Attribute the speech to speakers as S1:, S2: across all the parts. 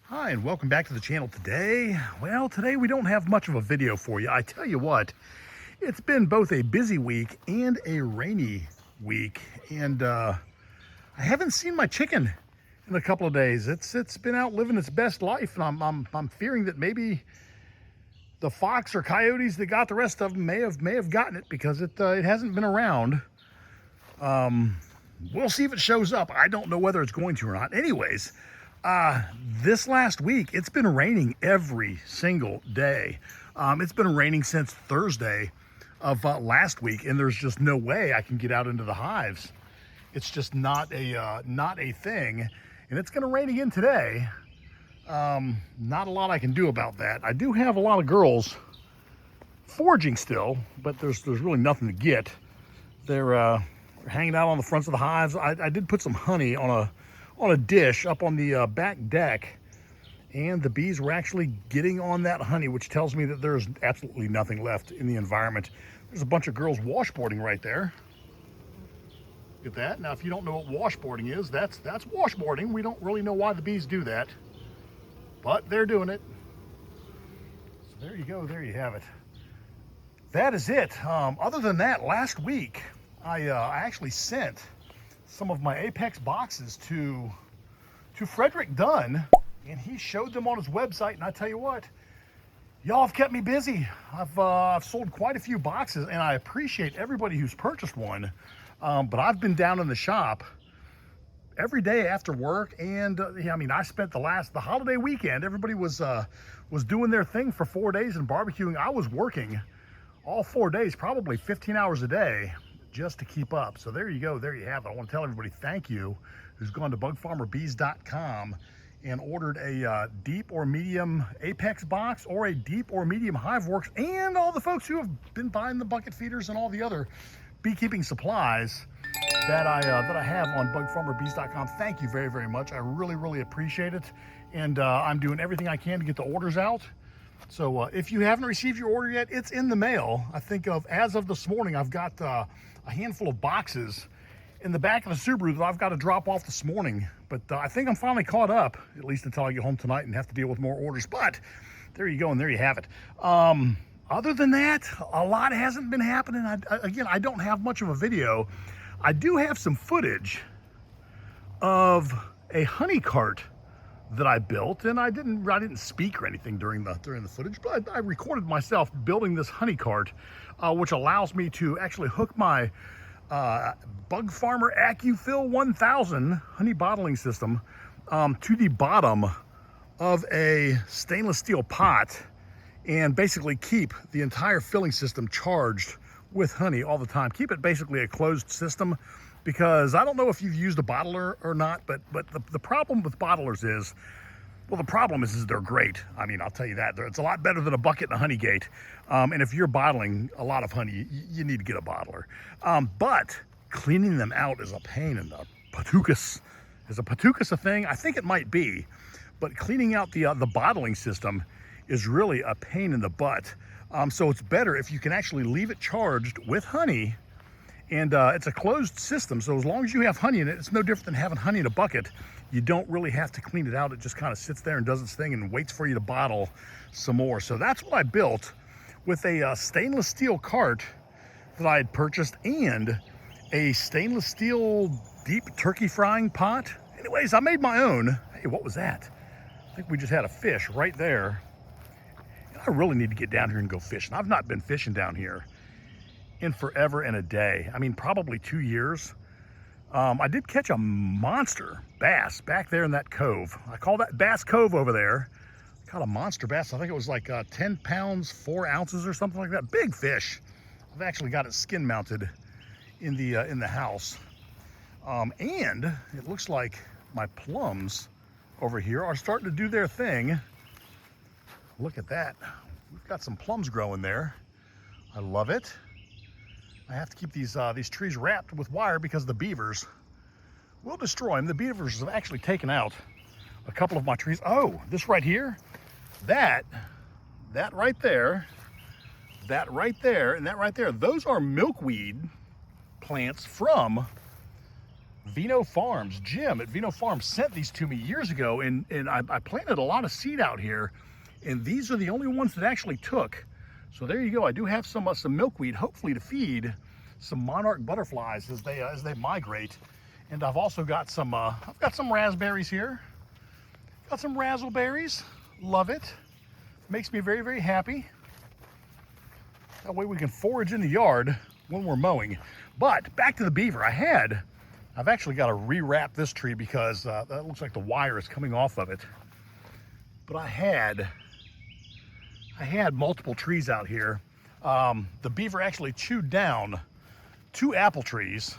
S1: Hi, and welcome back to the channel today. Well, today we don't have much of a video for you. I tell you what, it's been both a busy week and a rainy week, and I haven't seen my chicken in a couple of days. It's been out living its best life, and I'm fearing that maybe the fox or coyotes that got the rest of them may have gotten it because it hasn't been around. We'll see if it shows up. I don't know whether it's going to or not. Anyways, this last week, it's been raining every single day. It's been raining since Thursday of last week, and there's just no way I can get out into the hives. It's just not a thing, and it's going to rain again today. Not a lot I can do about that. I do have a lot of girls foraging still, but there's really nothing to get. They're hanging out on the fronts of the hives. I did put some honey on a dish up on the back deck, and the bees were actually getting on that honey, which tells me that there's absolutely nothing left in the environment. There's a bunch of girls washboarding right there. Look at that. Now, if you don't know what washboarding is, that's washboarding. We don't really know why the bees do that, but they're doing it. So there you go. There you have it. That is it. Other than that, last week I actually sent some of my Apex boxes to Frederick Dunn, and he showed them on his website. And I tell you what, y'all have kept me busy. I've sold quite a few boxes, and I appreciate everybody who's purchased one. But I've been down in the shop every day after work, and I mean, I spent the holiday weekend. Everybody was doing their thing for 4 days and barbecuing. I was working all 4 days, probably 15 hours a day, just to keep up. So there you go, there you have it. I want to tell everybody thank you who's gone to bugfarmerbees.com and ordered a deep or medium Apex box or a deep or medium HiveWorks, and all the folks who have been buying the bucket feeders and all the other beekeeping supplies that I have on bugfarmerbees.com. Thank you very, very much. I really appreciate it, and I'm doing everything I can to get the orders out. So if you haven't received your order yet, it's in the mail. I think as of this morning, I've got a handful of boxes in the back of the Subaru that I've got to drop off this morning. But I think I'm finally caught up, at least until I get home tonight and have to deal with more orders. But there you go, and there you have it. Other than that, a lot hasn't been happening. Again, I don't have much of a video. I do have some footage of a honey cart that I built, and I didn't speak or anything during the footage, but I recorded myself building this honey cart, which allows me to actually hook my Bug Farmer AccuFill 1000 honey bottling system to the bottom of a stainless steel pot, and basically keep the entire filling system charged with honey all the time. Keep it basically a closed system, because I don't know if you've used a bottler or not, but the problem with bottlers is, well, the problem is they're great. I mean, I'll tell you that. It's a lot better than a bucket and a honey gate. And if you're bottling a lot of honey, you need to get a bottler. But cleaning them out is a pain in the patookus. Is a patookus a thing? I think it might be. But cleaning out the bottling system is really a pain in the butt. So it's better if you can actually leave it charged with honey. And it's a closed system, so as long as you have honey in it, it's no different than having honey in a bucket. You don't really have to clean it out. It just kind of sits there and does its thing and waits for you to bottle some more. So that's what I built with a stainless steel cart that I had purchased, and a stainless steel deep turkey frying pot. Anyways, I made my own. Hey, what was that? I think we just had a fish right there. And I really need to get down here and go fishing. I've not been fishing down here in forever and a day. I mean, probably 2 years. I did catch a monster bass back there in that cove. I call that Bass Cove over there. Caught a monster bass. I think it was like 10 pounds, 4 ounces or something like that. Big fish. I've actually got it skin mounted in the house. And it looks like my plums over here are starting to do their thing. Look at that. We've got some plums growing there. I love it. I have to keep these trees wrapped with wire because the beavers will destroy them. The beavers have actually taken out a couple of my trees. Oh, this right here, that right there, that right there, and that right there, those are milkweed plants from Vino Farms. Jim at Vino Farms sent these to me years ago, and I planted a lot of seed out here, and these are the only ones that actually took. So there you go. I do have some milkweed, hopefully to feed some monarch butterflies as they migrate. And I've also got some I've got some raspberries here. Got some razzleberries. Love it. Makes me very, very happy. That way we can forage in the yard when we're mowing. But back to the beaver. I've actually got to rewrap this tree because that looks like the wire is coming off of it. But I had multiple trees out here. The beaver actually chewed down 2 apple trees,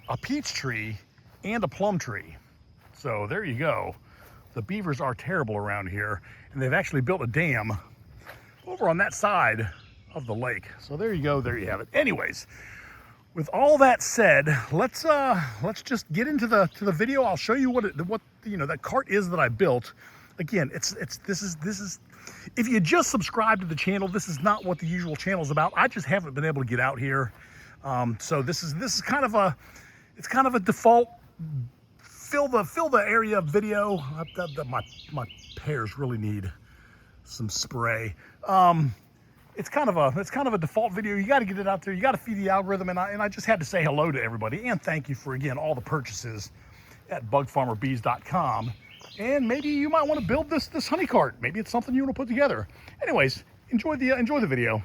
S1: a peach tree, and a plum tree. So there you go. The beavers are terrible around here, and they've actually built a dam over on that side of the lake. So there you go, there you have it. Anyways, with all that said, let's just get into the video. I'll show you what that cart is that I built. Again, this is if you just subscribe to the channel, this is not what the usual channel is about. I just haven't been able to get out here. So this is kind of a default fill the area video. My pears really need some spray. It's kind of a default video. You got to get it out there. You got to feed the algorithm, and I just had to say hello to everybody and thank you for, again, all the purchases at bugfarmerbees.com. And maybe you might want to build this honey cart. Maybe it's something you want to put together. Anyways, enjoy the video.